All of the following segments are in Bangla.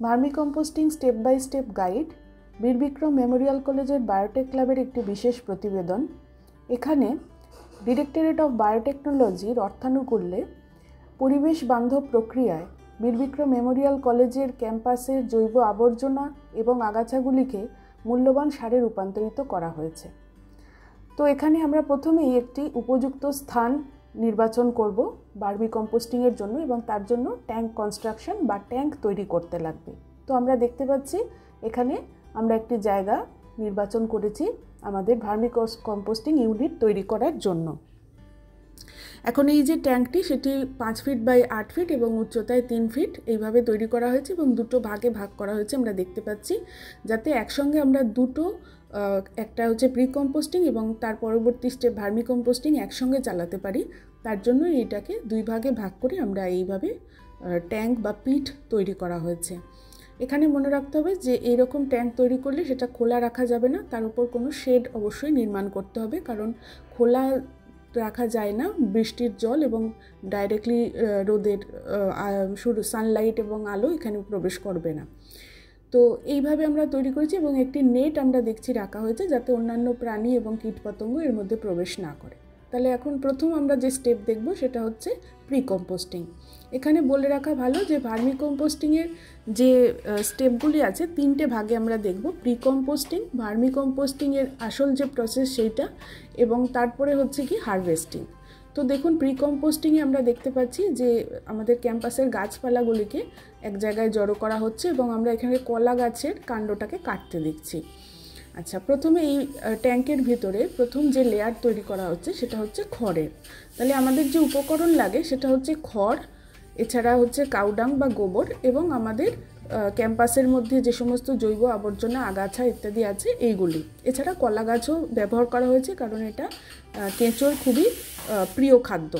Vermi composting step by step guide Birbikram memorial কলেজের বায়োটেক ক্লাবের একটি বিশেষ প্রতিবেদন। এখানে ডিরেক্টরেট অফ বায়োটেকনোলজির অর্থানুকূল্যে পরিবেশ বান্ধব প্রক্রিয়ায় বীরবিক্রম মেমোরিয়াল কলেজের ক্যাম্পাসের জৈব আবর্জনা এবং আগাছাগুলিকে মূল্যবান সারে রূপান্তরিত করা হয়েছে। তো এখানে আমরা প্রথমেই একটি উপযুক্ত স্থান নির্বাচন করব ভার্মি কম্পোস্টিংয়ের জন্য, এবং তার জন্য ট্যাঙ্ক কনস্ট্রাকশন বা ট্যাঙ্ক তৈরি করতে লাগবে। তো আমরা দেখতে পাচ্ছি এখানে আমরা একটি জায়গা নির্বাচন করেছি আমাদের ভার্মি কম্পোস্টিং ইউনিট তৈরি করার জন্য। এখন এই যে ট্যাঙ্কটি, সেটি 5 ফিট বাই 8 ফিট এবং উচ্চতায় 3 ফিট এইভাবে তৈরি করা হয়েছে এবং দুটো ভাগে ভাগ করা হয়েছে আমরা দেখতে পাচ্ছি, যাতে একসঙ্গে আমরা দুটো, একটা হচ্ছে প্রি কম্পোস্টিং এবং তার পরবর্তী স্টেপ ভার্মি কম্পোস্টিং একসঙ্গে চালাতে পারি। তার জন্য এইটাকে দুই ভাগে ভাগ করে আমরা এইভাবে ট্যাঙ্ক বা পিট তৈরি করা হয়েছে। এখানে মনে রাখতে হবে যে এইরকম ট্যাঙ্ক তৈরি করলে সেটা খোলা রাখা যাবে না, তার উপর কোনো শেড অবশ্যই নির্মাণ করতে হবে, কারণ খোলা রাখা যায় না। বৃষ্টির জল এবং ডাইরেক্টলি রোদের সানলাইট এবং আলো এখানে প্রবেশ করবে না। তো এইভাবে আমরা তৈরি করেছি এবং একটি নেট আমরা দেখছি রাখা হয়েছে, যাতে অন্যান্য প্রাণী এবং কীটপতঙ্গ এর মধ্যে প্রবেশ না করে। তাহলে এখন প্রথম আমরা যে স্টেপ দেখব সেটা হচ্ছে প্রি কম্পোস্টিং। এখানে বলে রাখা ভালো যে ভার্মি কম্পোস্টিংয়ের যে স্টেপগুলি আছে 3টে ভাগে আমরা দেখব। প্রি কম্পোস্টিং, ভার্মি কম্পোস্টিংয়ের আসল যে প্রসেস সেইটা, এবং তারপরে হচ্ছে কি হারভেস্টিং। তো দেখুন, প্রি কম্পোস্টিংয়ে আমরা দেখতে পাচ্ছি যে আমাদের ক্যাম্পাসের গাছপালাগুলিকে এক জায়গায় জড়ো করা হচ্ছে এবং আমরা এখানে কলা গাছের কাণ্ডটাকে কাটতে দেখছি। আচ্ছা, প্রথমে এই ট্যাঙ্কের ভিতরে প্রথম যে লেয়ার তৈরি করা হচ্ছে সেটা হচ্ছে খড়ের। তাহলে আমাদের যে উপকরণ লাগে সেটা হচ্ছে খড়, এছাড়া হচ্ছে কাউডাং বা গোবর, এবং আমাদের ক্যাম্পাসের মধ্যে যে সমস্ত জৈব আবর্জনা, আগাছা ইত্যাদি আছে এইগুলি। এছাড়া কলা গাছও ব্যবহার করা হয়েছে, কারণ এটা কেঁচোর খুবই প্রিয় খাদ্য।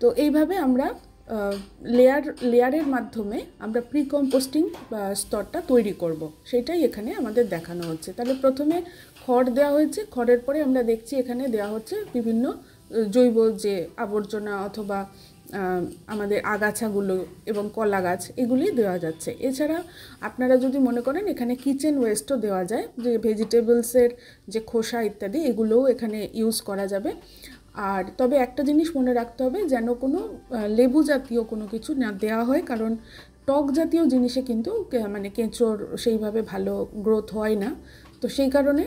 তো এইভাবে আমরা লেয়ারের মাধ্যমে আমরা প্রি কম্পোস্টিং স্তরটা তৈরি করব, সেটাই এখানে আমাদের দেখানো হচ্ছে। তাহলে প্রথমে খড় দেওয়া হয়েছে, খড়ের পরে আমরা দেখছি এখানে দেওয়া হচ্ছে বিভিন্ন জৈব যে আবর্জনা অথবা আমাদের আগাছাগুলো এবং কলা গাছ, এগুলি দেওয়া যাচ্ছে। এছাড়া আপনারা যদি মনে করেন এখানে কিচেন ওয়েস্টও দেওয়া যায়, যে ভেজিটেবলসের যে খোসা ইত্যাদি, এগুলোও এখানে ইউজ করা যাবে। আর তবে একটা জিনিস মনে রাখতে হবে, যেন কোনো লেবু জাতীয় কোনো কিছু না দেওয়া হয়, কারণ টক জাতীয় জিনিসে কিন্তু মানে কেঁচোর সেইভাবে ভালো গ্রোথ হয় না। তো সেই কারণে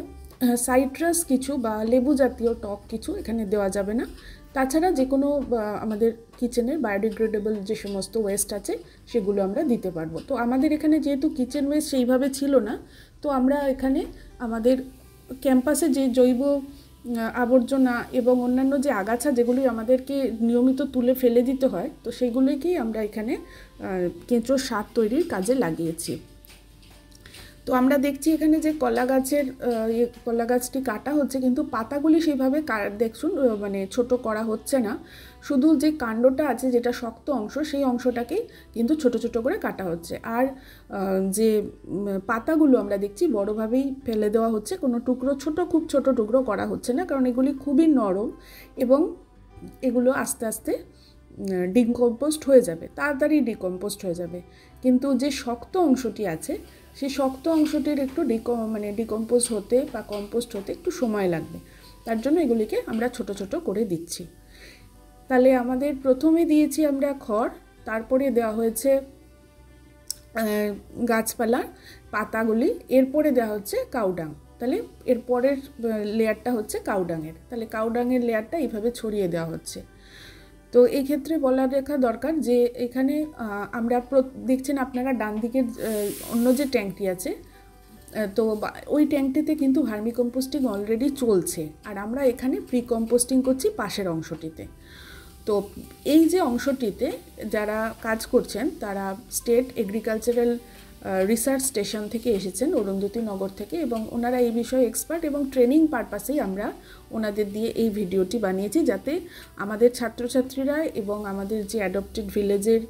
সাইট্রাস কিছু বা লেবু জাতীয় টক কিছু এখানে দেওয়া যাবে না। তাছাড়া যে কোনো আমাদের কিচেনের বায়োডিগ্রেডেবল যে সমস্ত ওয়েস্ট আছে সেগুলো আমরা দিতে পারবো। তো আমাদের এখানে যেহেতু কিচেন ওয়েস্ট সেইভাবে ছিল না, তো আমরা এখানে আমাদের ক্যাম্পাসে যে জৈব আবর্জনা এবং অন্যান্য যে আগাছা যেগুলি আমাদেরকে নিয়মিত তুলে ফেলে দিতে হয়, তো সেইগুলোকেই আমরা এখানে কেঁচোর সার তৈরির কাজে লাগিয়েছি। তো আমরা দেখছি এখানে যে কলা গাছটি কাটা হচ্ছে, কিন্তু পাতাগুলি সেইভাবে দেখুন মানে ছোট করা হচ্ছে না, শুধু যে কাণ্ডটা আছে যেটা শক্ত অংশ সেই অংশটাকেই কিন্তু ছোট ছোট করে কাটা হচ্ছে। আর যে পাতাগুলো আমরা দেখছি বড়োভাবেই ফেলে দেওয়া হচ্ছে, কোনো টুকরো খুব ছোট টুকরো করা হচ্ছে না, কারণ এগুলি খুবই নরম এবং এগুলো আস্তে আস্তে ডিকম্পোস্ট হয়ে যাবে, তাড়াতাড়ি ডিকম্পোস্ট হয়ে যাবে। কিন্তু যে শক্ত অংশটি আছে সেই শক্ত অংশটির একটু ডিকম্পোজ হতে বা কম্পোস্ট হতে একটু সময় লাগবে, তার জন্য এগুলিকে আমরা ছোট ছোট করে দিচ্ছি। তাহলে আমাদের প্রথমে দিয়েছি আমরা খড়, তারপরে দেওয়া হয়েছে গাছপালার পাতাগুলি, এরপরে দেওয়া হচ্ছে কাউডাং। তাহলে এরপরের লেয়ারটা হচ্ছে কাউডাংয়ের। তাহলে কাউডাংয়ের লেয়ারটা এইভাবে ছড়িয়ে দেওয়া হচ্ছে। তো এই ক্ষেত্রে বলা রেখা দরকার যে এখানে আমরা দেখছেন আপনারা ডান দিকের অন্য যে ট্যাঙ্কটি আছে, তো ওই ট্যাঙ্কটিতে কিন্তু ভার্মি কম্পোস্টিং অলরেডি চলছে, আর আমরা এখানে প্রি কম্পোস্টিং করছি পাশের অংশটিতে। তো এই যে অংশটিতে যারা কাজ করছেন তারা স্টেট এগ্রিকালচারাল রিসার্চ স্টেশন থেকে এসেছেন, অরুন্ধতী নগর থেকে, এবং ওনারা এই বিষয়ে এক্সপার্ট, এবং ট্রেনিং পারপাসেই আমরা ওনাদের দিয়ে এই ভিডিওটি বানিয়েছি, যাতে আমাদের ছাত্রছাত্রীরা এবং আমাদের যে অ্যাডপ্টেড ভিলেজের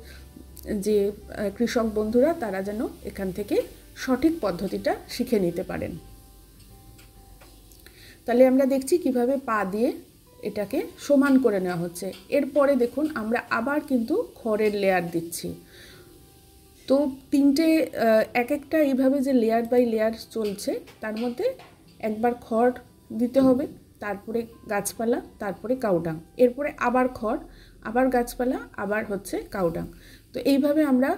যে কৃষক বন্ধুরা তারা যেন এখান থেকে সঠিক পদ্ধতিটা শিখে নিতে পারেন। তাহলে আমরা দেখছি কিভাবে পা দিয়ে এটাকে সমান করে নেওয়া হচ্ছে। এরপরে দেখুন আমরা আবার কিন্তু খড়ের লেয়ার দিচ্ছি। তো তিনটে এক একটা এইভাবে যে লেয়ার বাই লেয়ার চলছে, তার মধ্যে একবার খড় দিতে হবে, তারপরে গাছপালা, তারপরে কাউডাং, এরপরে আবার খড়, আবার গাছপালা, আবার হচ্ছে কাউডাং। তো এইভাবে আমরা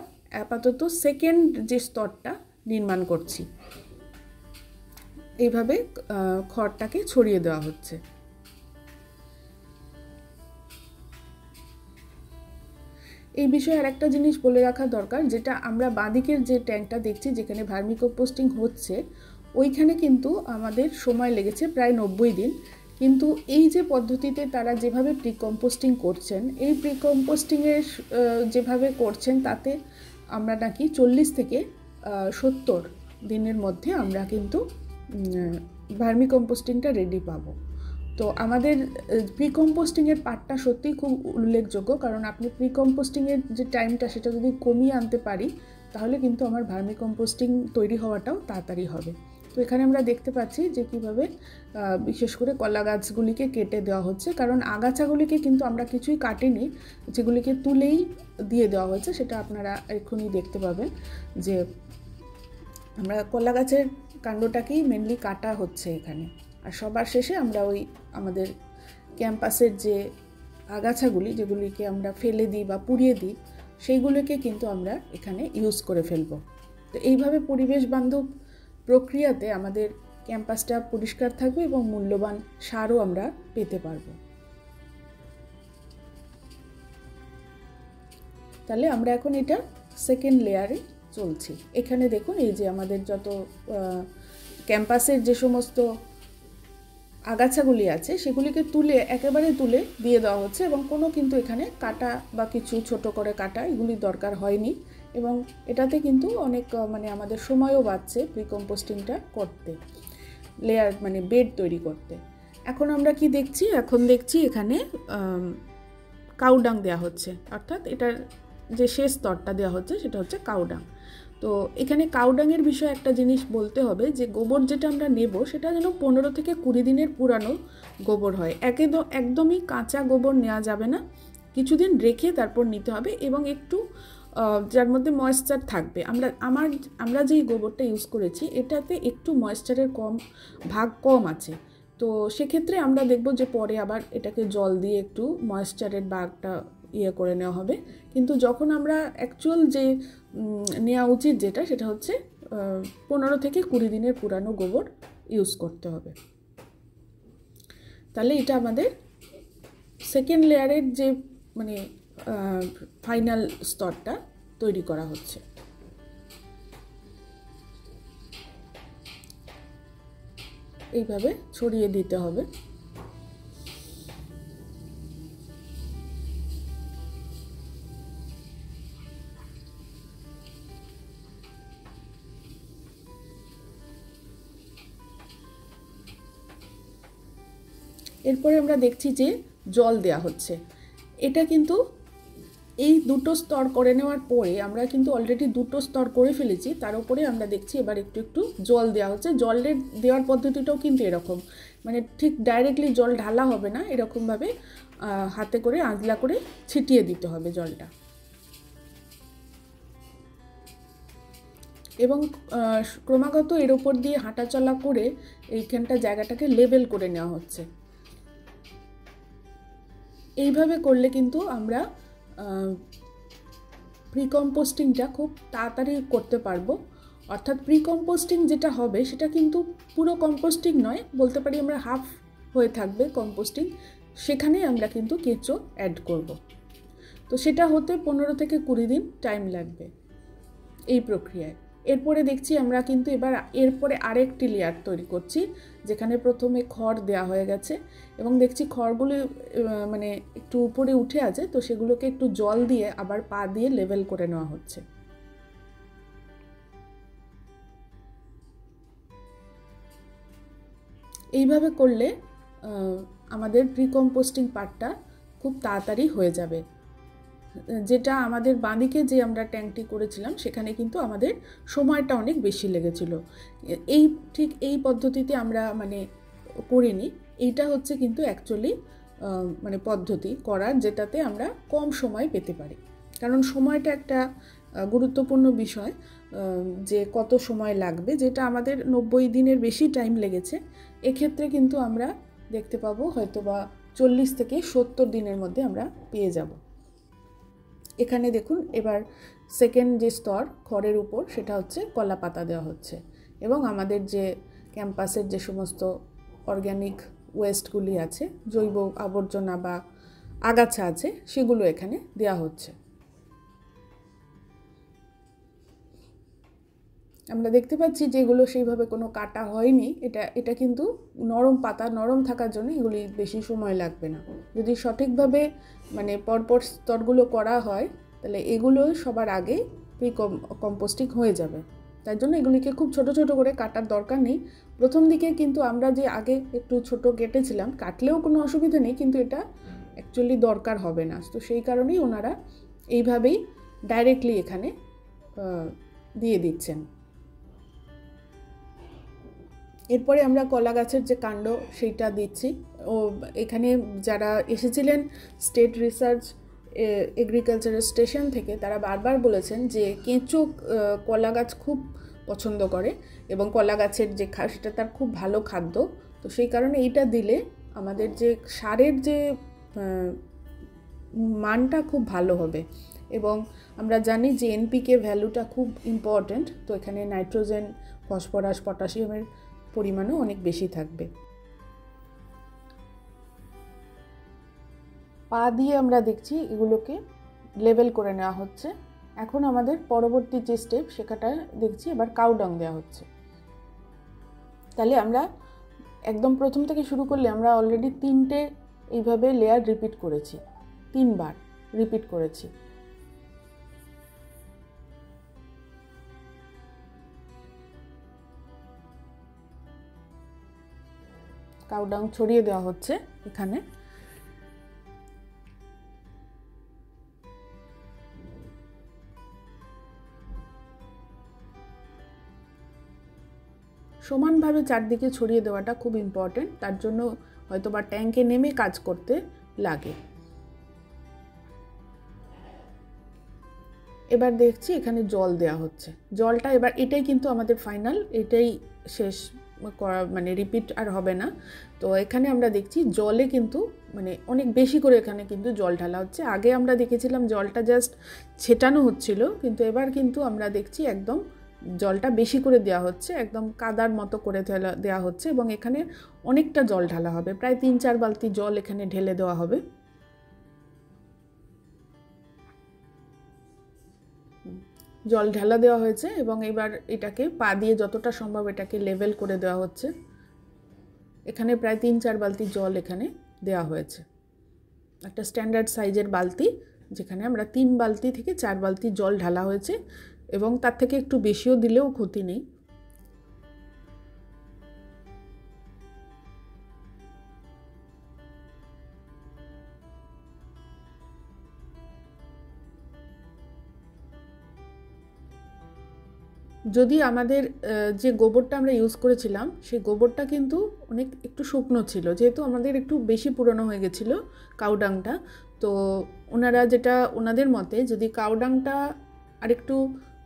আপাতত সেকেন্ড যে স্তরটা নির্মাণ করছি। এইভাবে খড়টাকে ছড়িয়ে দেওয়া হচ্ছে। এই বিষয়ে আর একটা জিনিস বলে রাখা দরকার, যেটা আমরা বাঁদিকের যে ট্যাঙ্কটা দেখছি যেখানে ভার্মি কম্পোস্টিং হচ্ছে, ওইখানে কিন্তু আমাদের সময় লেগেছে প্রায় 90 দিন। কিন্তু এই যে পদ্ধতিতে তারা যেভাবে প্রি কম্পোস্টিং করছেন, এই প্রি কম্পোস্টিংয়ের যেভাবে করছেন তাতে আমরা নাকি 40 থেকে 70 দিনের মধ্যে আমরা কিন্তু ভার্মি কম্পোস্টিংটা রেডি পাবো। তো আমাদের প্রি কম্পোস্টিংয়ের পার্টটা সত্যিই খুব উল্লেখযোগ্য, কারণ আপনি প্রি কম্পোস্টিংয়ের যে টাইমটা সেটা যদি কমিয়ে আনতে পারি, তাহলে কিন্তু আমার ভার্মি কম্পোস্টিং তৈরি হওয়াটাও তাড়াতাড়ি হবে। তো এখানে আমরা দেখতে পাচ্ছি যে কীভাবে বিশেষ করে কলা গাছগুলিকে কেটে দেওয়া হচ্ছে, কারণ আগাছাগুলিকে কিন্তু আমরা কিছুই কাটিনি, যেগুলিকে তুলেই দিয়ে দেওয়া হয়েছে। সেটা আপনারা এক্ষুনি দেখতে পাবেন যে আমরা কলা গাছের কাণ্ডটাকেই মেনলি কাটা হচ্ছে এখানে। আর সবার শেষে আমরা ওই আমাদের ক্যাম্পাসের যে আগাছাগুলি, যেগুলিকে আমরা ফেলে দিই বা পুড়িয়ে দিই, সেইগুলোকে কিন্তু আমরা এখানে ইউজ করে ফেলব। তো এইভাবে পরিবেশ বান্ধব প্রক্রিয়াতে আমাদের ক্যাম্পাসটা পরিষ্কার থাকবে এবং মূল্যবান সারও আমরা পেতে পারব। তাহলে আমরা এখন এটা সেকেন্ড লেয়ারে চলছি। এখানে দেখুন, এই যে আমাদের যত ক্যাম্পাসের যে সমস্ত আগাছাগুলি আছে সেগুলিকে একেবারে তুলে দিয়ে দেওয়া হচ্ছে, এবং কোনো কিন্তু এখানে কাটা বা কিছু ছোট করে কাটা এগুলির দরকার হয়নি, এবং এটাতে কিন্তু অনেক আমাদের সময়ও বাঁচছে প্রি কম্পোস্টিংটা করতে, লেয়ার বেড তৈরি করতে। এখন আমরা কি দেখছি? এখন দেখছি এখানে কাউডাং দেওয়া হচ্ছে, অর্থাৎ এটার যে শেষ স্তরটা দেওয়া হচ্ছে সেটা হচ্ছে কাউডাং। তো এখানে কাউডাংয়ের বিষয়ে একটা জিনিস বলতে হবে, যে গোবর যেটা আমরা নেব সেটা যেন 15 থেকে 20 দিনের পুরানো গোবর হয়। একদমই কাঁচা গোবর নেওয়া যাবে না, কিছুদিন রেখে তারপর নিতে হবে, এবং একটু যার মধ্যে ময়েশ্চার থাকবে। আমরা যেই গোবরটা ইউজ করেছি এটাতে একটু ময়েশ্চারের ভাগ কম আছে। তো সেক্ষেত্রে আমরা দেখব যে পরে আবার এটাকে জল দিয়ে একটু ময়েশ্চারের ভাগটা করে নেওয়া হবে। কিন্তু যখন আমরা অ্যাকচুয়াল যে নেওয়া উচিত যেটা, সেটা হচ্ছে 15 থেকে 20 দিনের পুরানো গোবর ইউজ করতে হবে। তাহলে এটা আমাদের সেকেন্ড লেয়ারের যে ফাইনাল স্তরটা তৈরি করা হচ্ছে। এইভাবে ছড়িয়ে দিতে হবে। এরপরে আমরা দেখছি যে জল দেয়া হচ্ছে। এটা কিন্তু এই দুটো স্তর করে নেওয়ার পরে আমরা কিন্তু অলরেডি দুটো স্তর করে ফেলেছি, তার উপরে আমরা দেখছি এবার একটু একটু জল দেওয়া হচ্ছে। জলের দেওয়ার পদ্ধতিটাও কিন্তু এরকম, ঠিক ডাইরেক্টলি জল ঢালা হবে না, এরকমভাবে হাতে করে আঁজলা করে ছিটিয়ে দিতে হবে জলটা, এবং ক্রমাগত এর ওপর দিয়ে হাঁটাচলা করে এইখানটা জায়গাটাকে লেবেল করে নেওয়া হচ্ছে। এইভাবে করলে কিন্তু আমরা প্রি কম্পোস্টিংটা খুব তাড়াতাড়ি করতে পারবো। অর্থাৎ প্রি কম্পোস্টিং যেটা হবে সেটা কিন্তু পুরো কম্পোস্টিং নয়, বলতে পারি আমরা হাফ হয়ে থাকবে কম্পোস্টিং, সেখানে আমরা কিন্তু কেঁচো অ্যাড করব। তো সেটা হতে 15 থেকে 20 দিন টাইম লাগবে এই প্রক্রিয়ায়। এরপরে দেখছি আমরা কিন্তু এরপরে আরেকটি লেয়ার তৈরি করছি, যেখানে প্রথমে খড় দেওয়া হয়ে গেছে, এবং দেখছি খড়গুলি একটু উপরে উঠে আছে, তো সেগুলোকে একটু জল দিয়ে আবার পা দিয়ে লেভেল করে নেওয়া হচ্ছে। এইভাবে করলে আমাদের প্রি কম্পোস্টিং পার্টটা খুব তাড়াতাড়ি হয়ে যাবে। যেটা আমাদের বাঁদিকে যে আমরা ট্যাঙ্কটি করেছিলাম সেখানে কিন্তু আমাদের সময়টা অনেক বেশি লেগেছিল। ঠিক এই পদ্ধতিতে আমরা করিনি। এইটা হচ্ছে কিন্তু অ্যাকচুয়ালি পদ্ধতি করার, যেটাতে আমরা কম সময় পেতে পারি, কারণ সময়টা একটা গুরুত্বপূর্ণ বিষয় যে কত সময় লাগবে, যেটা আমাদের 90 দিনের বেশি টাইম লেগেছে, এক্ষেত্রে কিন্তু আমরা দেখতে পাবো হয়তো বা 40 থেকে 70 দিনের মধ্যে আমরা পেয়ে যাব। এখানে দেখুন এবার সেকেন্ড যে স্তর খড়ের উপর সেটা হচ্ছে কলা পাতা দেওয়া হচ্ছে, এবং আমাদের যে ক্যাম্পাসের যে সমস্ত অর্গ্যানিক ওয়েস্টগুলি আছে, জৈব আবর্জনা বা আগাছা আছে, সেগুলো এখানে দেওয়া হচ্ছে। আমরা দেখতে পাচ্ছি যেগুলো সেইভাবে কোনো কাটা হয়নি, এটা কিন্তু নরম পাতা, নরম থাকার জন্য এগুলি বেশি সময় লাগবে না। যদি সঠিকভাবে মানে পরপর স্তরগুলো করা হয় তাহলে এগুলো সবার আগে প্রি কম্পোস্টিং হয়ে যাবে। তার জন্য এগুলিকে খুব ছোট ছোট করে কাটার দরকার নেই। প্রথম দিকে কিন্তু আমরা যে আগে একটু ছোট কেটেছিলাম, কাটলেও কোনো অসুবিধা নেই, কিন্তু এটা অ্যাকচুয়ালি দরকার হবে না। তো সেই কারণেই ওনারা এইভাবেই ডাইরেক্টলি এখানে দিয়ে দিচ্ছেন। এরপরে আমরা কলা গাছের যে কাণ্ড সেইটা দিচ্ছি। ও এখানে যারা এসেছিলেন স্টেট রিসার্চ এগ্রিকালচারাল স্টেশন থেকে, তারা বারবার বলেছেন যে কেঁচো কলা গাছ খুব পছন্দ করে, এবং কলা গাছের যে সেটা তার খুব ভালো খাদ্য। তো সেই কারণে এইটা দিলে আমাদের যে সারের যে মানটা খুব ভালো হবে। এবং আমরা জানি যে এনপিকে ভ্যালুটা খুব ইম্পর্ট্যান্ট, তো এখানে নাইট্রোজেন, ফসফরাস, পটাশিয়ামের পরিমাণও অনেক বেশি থাকবে। পা দিয়ে আমরা দেখছি এগুলোকে লেবেল করে নেওয়া হচ্ছে। এখন আমাদের পরবর্তী যে স্টেপ সেখানটা দেখছি, এবার কাউডাং দেওয়া হচ্ছে। তাহলে আমরা একদম প্রথম থেকে শুরু করলে আমরা অলরেডি 3টে এইভাবে লেয়ার রিপিট করেছি, 3বার রিপিট করেছি। কাউডাং ছড়িয়ে দেওয়া হচ্ছে এখানে। সমানভাবে চারদিকে ছড়িয়ে দেওয়াটা খুব ইম্পর্টেন্ট, তার জন্য হয়তো বা ট্যাঙ্কে নেমে কাজ করতে লাগে। এবার দেখছি এখানে জল দেওয়া হচ্ছে। জলটা এবার এটাই কিন্তু আমাদের ফাইনাল, এটাই শেষ করা, মানে রিপিট আর হবে না। তো এখানে আমরা দেখছি জলে কিন্তু মানে অনেক বেশি করে এখানে কিন্তু জল ঢালা হচ্ছে। আগে আমরা দেখেছিলাম জলটা জাস্ট ছেটানো হচ্ছিল, কিন্তু এবার কিন্তু আমরা দেখছি একদম জলটা বেশি করে দেওয়া হচ্ছে, একদম কাদার মতো করে দেওয়া হচ্ছে, এবং এখানে অনেকটা জল ঢালা হবে, প্রায় 3-4 বালতি জল এখানে ঢেলে দেওয়া হবে। জল ঢালা দেওয়া হয়েছে, এবং এবার এটাকে পা দিয়ে যতটা সম্ভব এটাকে লেভেল করে দেওয়া হচ্ছে। এখানে প্রায় 3-4 বালতি জল এখানে দেওয়া হয়েছে, একটা স্ট্যান্ডার্ড সাইজের বালতি, যেখানে আমরা 3 বালতি থেকে 4 বালতি জল ঢালা হয়েছে, এবং তার থেকে একটু বেশিও দিলেও ক্ষতি নেই। যদি আমাদের যে গোবরটা আমরা ইউজ করেছিলাম সেই গোবরটা কিন্তু একটু শুকনো ছিল, যেহেতু আমাদের একটু বেশি পুরনো হয়ে গেছিলো কাউডাংটা। তো ওনাদের মতে যদি কাউডাংটা আরেকটু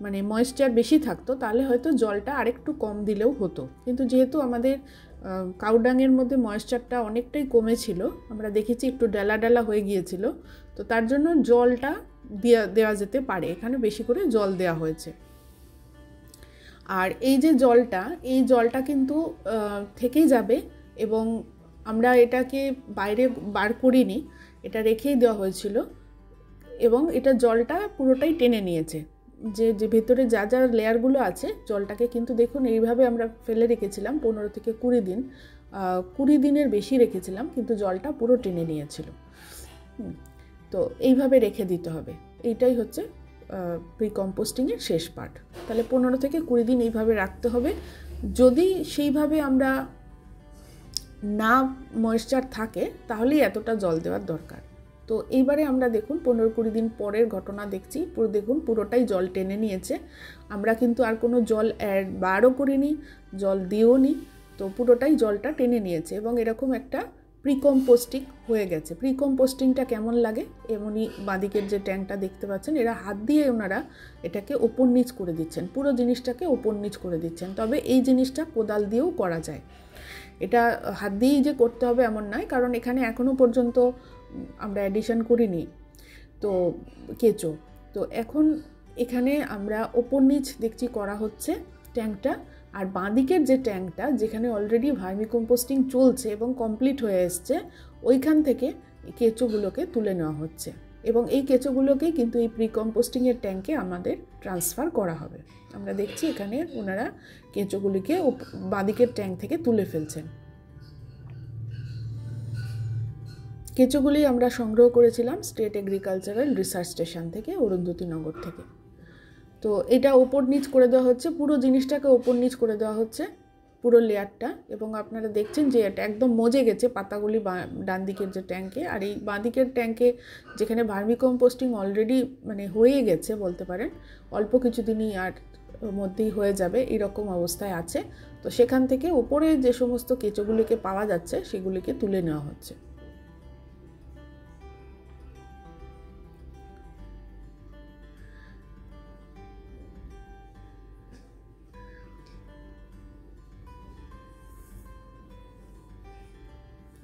মানে ময়েশ্চার বেশি থাকতো তাহলে হয়তো জলটা আরেকটু কম দিলেও হতো, কিন্তু যেহেতু আমাদের কাউডাংয়ের মধ্যে ময়েশ্চারটা অনেকটাই কমেছিল, আমরা দেখেছি একটু ডালা ডালা হয়ে গিয়েছিল, তো তার জন্য জলটা দেওয়া যেতে পারে, এখানে বেশি করে জল দেওয়া হয়েছে। আর এই যে এই জলটা কিন্তু থেকেই যাবে, এবং আমরা এটাকে বাইরে বার করিনি, এটা রেখেই দেওয়া হয়েছিল, এবং এটা জলটা পুরোটাই টেনে নিয়েছে। যে ভেতরে যা যা লেয়ারগুলো আছে জলটাকে কিন্তু দেখুন এইভাবে আমরা ফেলে রেখেছিলাম 15 থেকে 20 দিন, 20 দিনের বেশি রেখেছিলাম, কিন্তু জলটা পুরো টেনে নিয়েছিল। তো এইভাবে রেখে দিতে হবে, এইটাই হচ্ছে প্রি কম্পোস্টিংয়ের শেষ পার্ট। তাহলে 15 থেকে 20 দিন এইভাবে রাখতে হবে। যদি সেইভাবে আমরা না ময়েশ্চার থাকে তাহলেই এতটা জল দেওয়ার দরকার। তো এইবারে আমরা দেখুন 15-20 দিন পরের ঘটনা দেখছি, দেখুন পুরোটাই জল টেনে নিয়েছে। আমরা কিন্তু আর কোনো জল বারও করিনি, জল দিও নি, তো পুরোটাই জলটা টেনে নিয়েছে, এবং এরকম একটা প্রিকম্পোস্টিং হয়ে গেছে। প্রিকম্পোস্টিংটা কেমন লাগে, এমনই বাঁদিকের যে ট্যাঙ্কটা দেখতে পাচ্ছেন, এরা হাত দিয়ে ওনারা এটাকে ওপর নিচ করে দিচ্ছেন, পুরো জিনিসটাকে ওপর নিচ করে দিচ্ছেন। তবে এই জিনিসটা কোদাল দিয়েও করা যায়, এটা হাত দিয়েই যে করতে হবে এমন নয়, কারণ এখানে এখনও পর্যন্ত আমরা অ্যাডিশন করিনি তো কেঁচো। তো এখন এখানে আমরা ওপর নিচ দেখছি করা হচ্ছে ট্যাঙ্কটা, আর বাঁদিকের যে ট্যাঙ্কটা যেখানে অলরেডি ভার্মি কম্পোস্টিং চলছে এবং কমপ্লিট হয়ে এসছে, ওইখান থেকে কেঁচোগুলোকে তুলে নেওয়া হচ্ছে এবং এই কেঁচোগুলোকেই কিন্তু এই প্রি কম্পোস্টিংয়ের ট্যাঙ্কে আমাদের ট্রান্সফার করা হবে। আমরা দেখছি এখানে ওনারা কেঁচোগুলিকে বাঁদিকের ট্যাঙ্ক থেকে তুলে ফেলছেন। কেঁচোগুলি আমরা সংগ্রহ করেছিলাম স্টেট এগ্রিকালচারাল রিসার্চ স্টেশন থেকে, অরুন্ধতিনগর থেকে। তো এটা ওপর নিচ করে দেওয়া হচ্ছে, পুরো জিনিসটাকে ওপর নিচ করে দেওয়া হচ্ছে, পুরো লেয়ারটা। এবং আপনারা দেখছেন যে এটা একদম মজে গেছে পাতাগুলি ডান দিকের যে ট্যাঙ্কে, আর এই বাঁ দিকের ট্যাঙ্কে যেখানে ভার্মি কম্পোস্টিং অলরেডি মানে হয়ে গেছে বলতে পারেন, অল্প কিছুদিনই আর মধ্যেই হয়ে যাবে এরকম অবস্থায় আছে। তো সেখান থেকে উপরে যে সমস্ত কেঁচোগুলিকে পাওয়া যাচ্ছে সেগুলিকে তুলে নেওয়া হচ্ছে।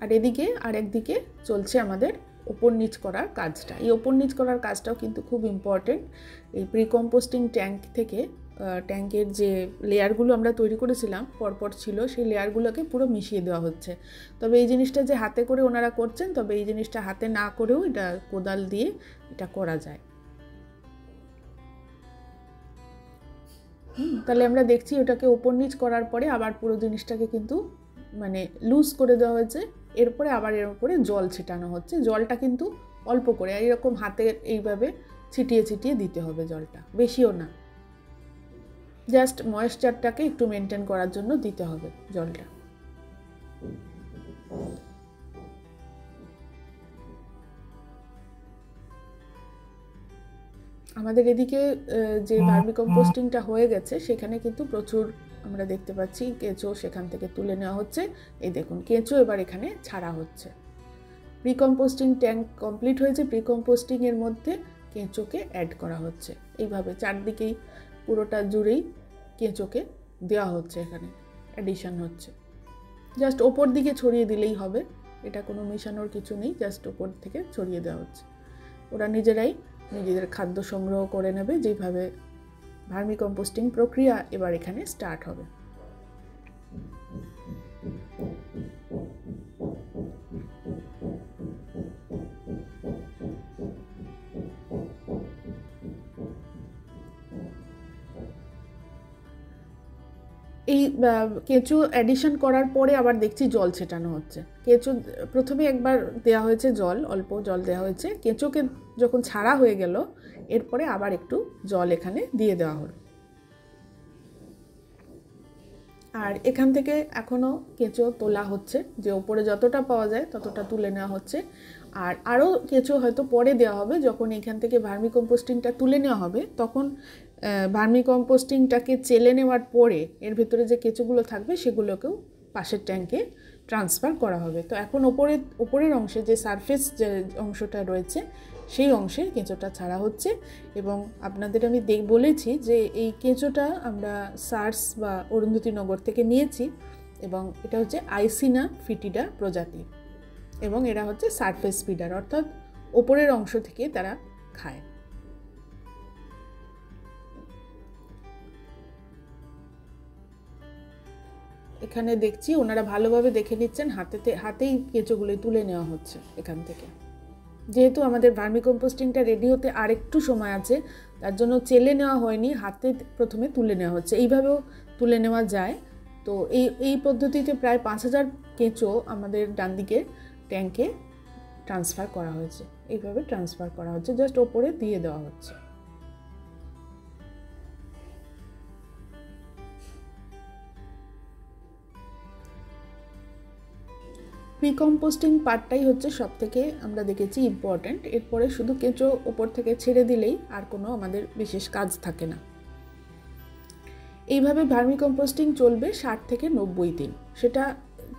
আর এদিকে আরেকদিকে চলছে আমাদের ওপর নিচ করার কাজটা। এই ওপর নিচ করার কাজটাও কিন্তু খুব ইম্পর্টেন্ট। এই প্রি কম্পোস্টিং ট্যাঙ্ক থেকে ট্যাঙ্কের যে লেয়ারগুলো আমরা তৈরি করেছিলাম পরপর ছিল, সেই লেয়ারগুলোকে পুরো মিশিয়ে দেওয়া হচ্ছে। তবে এই জিনিসটা যে হাতে করে ওনারা করছেন, তবে এই জিনিসটা হাতে না করেও এটা কোদাল দিয়ে এটা করা যায়। তাহলে আমরা দেখছি ওটাকে ওপর নিচ করার পরে আবার পুরো জিনিসটাকে কিন্তু মানে লুজ করে দেওয়া হয়েছে। এরপরে আবার এর উপরে জল ছিটানো হচ্ছে। জলটা কিন্তু অল্প করে, এরকম হাতে এইভাবে ছিটিয়ে ছিটিয়ে দিতে হবে জলটা, বেশিও না, জাস্ট ময়েশ্চারটাকে একটু মেনটেন করার জন্য দিতে হবে জলটা। আমাদের এদিকে যে ভার্মি কম্পোস্টিংটা হয়ে গেছে সেখানে কিন্তু প্রচুর আমরা দেখতে পাচ্ছি কেঁচো সেখান থেকে তুলে নেওয়া হচ্ছে। এই দেখুন কেঁচো এবার এখানে ছাড়া হচ্ছে। প্রি কম্পোস্টিং ট্যাঙ্ক কমপ্লিট হয়েছে, প্রি কম্পোস্টিংয়ের মধ্যে কেঁচোকে অ্যাড করা হচ্ছে। এইভাবে চারদিকেই পুরোটা জুড়েই কেঁচোকে দেওয়া হচ্ছে, এখানে অ্যাডিশন হচ্ছে। জাস্ট ওপর দিকে ছড়িয়ে দিলেই হবে, এটা কোনো মেশানোর কিছু নেই, জাস্ট ওপর থেকে ছড়িয়ে দেওয়া হচ্ছে। ওরা নিজেরাই নিজেদের খাদ্য সংগ্রহ করে নেবে। যেভাবে ভার্মি কম্পোস্টিং প্রক্রিয়া এবার এখানে স্টার্ট হবে। এই কেঁচো অ্যাডিশন করার পরে আবার দেখছি জল ছেটানো হচ্ছে। কেঁচো প্রথমে একবার দেওয়া হয়েছে জল, অল্প জল দেওয়া হয়েছে। কেঁচোকে যখন ছাড়া হয়ে গেল এরপরে আবার একটু জল এখানে দিয়ে দেওয়া হলো। আর এখান থেকে এখনও কেঁচো তোলা হচ্ছে, যে ওপরে যতটা পাওয়া যায় ততটা তুলে নেওয়া হচ্ছে। আর আরও কেঁচো হয়তো পরে দেওয়া হবে, যখন এখান থেকে ভার্মি কম্পোস্টিংটা তুলে নেওয়া হবে তখন ভার্মি কম্পোস্টিংটাকে চেলে নেওয়ার পরে এর ভেতরে যে কেঁচোগুলো থাকবে সেগুলোকেও পাশের ট্যাঙ্কে ট্রান্সফার করা হবে। তো এখন ওপরের অংশে যে সারফেস যে অংশটা রয়েছে সেই অংশে কেঁচোটা ছাড়া হচ্ছে। এবং আপনাদের আমি বলেছি যে এই কেঁচোটা আমরা সার্স বা অরুন্ধতিনগর থেকে নিয়েছি, এবং এটা হচ্ছে আইসিনা ফিটিডা প্রজাতি, এবং এরা হচ্ছে সারফেস ফিডার, অর্থাৎ ওপরের অংশ থেকে তারা খায়। এখানে দেখছি ওনারা ভালোভাবে দেখে নিচ্ছেন, হাতেই কেঁচোগুলো তুলে নেওয়া হচ্ছে এখান থেকে। যেহেতু আমাদের ভার্মি কম্পোস্টিংটা রেডি হতে আর একটু সময় আছে, তার জন্য চেলে নেওয়া হয়নি, হাতে প্রথমে তুলে নেওয়া হচ্ছে। এইভাবেও তুলে নেওয়া যায়। তো এই পদ্ধতিতে প্রায় 5000 কেঁচো আমাদের ডান দিকে ট্যাঙ্কে ট্রান্সফার করা হয়েছে। এইভাবে ট্রান্সফার করা হচ্ছে, জাস্ট ওপরে দিয়ে দেওয়া হচ্ছে। প্রি কম্পোস্টিং পার্টটাই হচ্ছে সব থেকে আমরা দেখেছি ইম্পর্ট্যান্ট। এরপরে শুধু কেঁচো ওপর থেকে ছেড়ে দিলেই আর কোনো আমাদের বিশেষ কাজ থাকে না। এইভাবে ভার্মি কম্পোস্টিং চলবে 60 থেকে 90 দিন। সেটা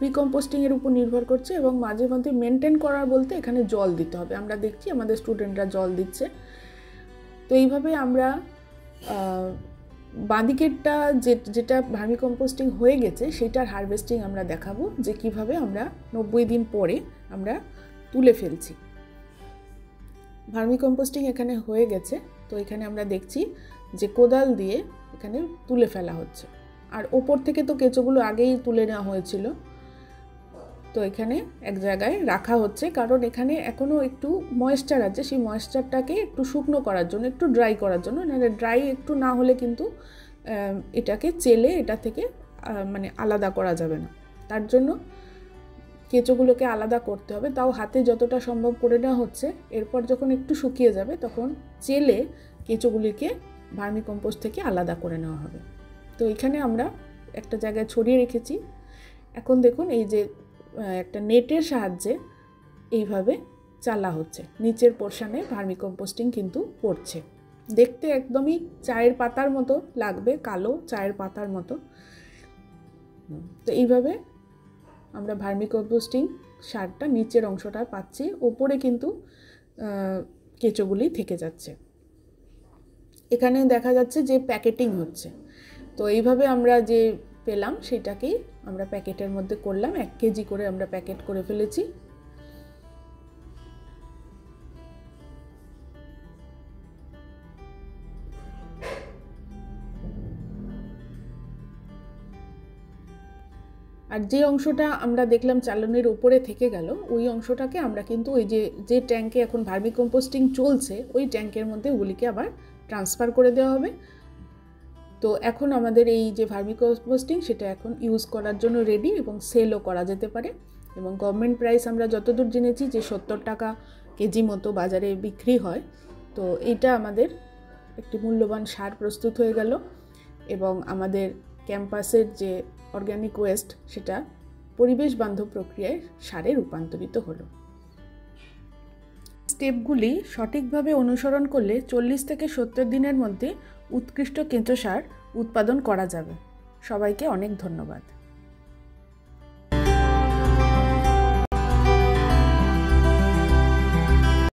রিকম্পোস্টিংয়ের উপর নির্ভর করছে এবং মাঝে মধ্যে মেনটেন করা বলতে এখানে জল দিতে হবে। আমরা দেখছি আমাদের স্টুডেন্টরা জল দিচ্ছে। তো এইভাবে আমরা বাঁদিকেরটা যেটা ভার্মি কম্পোস্টিং হয়ে গেছে সেটার হারভেস্টিং আমরা দেখাবো, যে কিভাবে আমরা 90 দিন পরে আমরা তুলে ফেলছি। ভার্মি কম্পোস্টিং এখানে হয়ে গেছে। তো এখানে আমরা দেখছি যে কোদাল দিয়ে এখানে তুলে ফেলা হচ্ছে, আর ওপর থেকে তো কেঁচোগুলো আগেই তুলে নেওয়া হয়েছিল। তো এখানে এক জায়গায় রাখা হচ্ছে, কারণ এখানে এখনও একটু ময়েশ্চার আছে, সেই ময়েশ্চারটাকে একটু শুকনো করার জন্য, একটু ড্রাই করার জন্য। নাহলে ড্রাই একটু না হলে কিন্তু এটাকে চেলে এটা থেকে মানে আলাদা করা যাবে না। তার জন্য কেঁচোগুলোকে আলাদা করতে হবে, তাও হাতে যতটা সম্ভব করে নেওয়া হচ্ছে। এরপর যখন একটু শুকিয়ে যাবে তখন চেলে কেঁচোগুলিকে ভার্মি কম্পোস্ট থেকে আলাদা করে নেওয়া হবে। তো এখানে আমরা একটা জায়গায় ছড়িয়ে রেখেছি। এখন দেখুন এই যে একটা নেটের সাহায্যে এইভাবে চালা হচ্ছে, নিচের পোর্শনে ভার্মি কম্পোস্টিং কিন্তু পড়ছে। দেখতে একদমই চায়ের পাতার মতো লাগবে, কালো চায়ের পাতার মতো। তো এইভাবে আমরা ভার্মি কম্পোস্টিং সারটা নিচের অংশটা পাচ্ছি, ওপরে কিন্তু কেঁচোগুলি থেকে যাচ্ছে। এখানে দেখা যাচ্ছে যে প্যাকেটিং হচ্ছে। তো এইভাবে আমরা যে পেলাম সেটাকেই আমরা প্যাকেটের মধ্যে করলাম। 1 কেজি করে আমরা প্যাকেট করে ফেলেছি। আর যে অংশটা আমরা দেখলাম চালনের উপরে থেকে গেল, ওই অংশটাকে আমরা কিন্তু ওই যে ট্যাঙ্কে এখন ভার্মি কম্পোস্টিং চলছে ওই ট্যাঙ্কের মধ্যে ওগুলিকে আবার ট্রান্সফার করে দেওয়া হবে। তো এখন আমাদের এই যে ভার্মি কম্পোস্টিং সেটা এখন ইউজ করার জন্য রেডি এবং সেলও করা যেতে পারে। এবং গভর্নমেন্ট প্রাইস আমরা যতদূর জেনেছি যে 70 টাকা কেজি মতো বাজারে বিক্রি হয়। তো এইটা আমাদের একটি মূল্যবান সার প্রস্তুত হয়ে গেল এবং আমাদের ক্যাম্পাসের যে অর্গ্যানিক ওয়েস্ট সেটা পরিবেশ বান্ধব প্রক্রিয়ায় সারে রূপান্তরিত হলো। স্টেপগুলি সঠিকভাবে অনুসরণ করলে 40 থেকে 70 দিনের মধ্যে উৎকৃষ্ট কেঁচো সার উৎপাদন করা যাবে। সবাইকে অনেক ধন্যবাদ।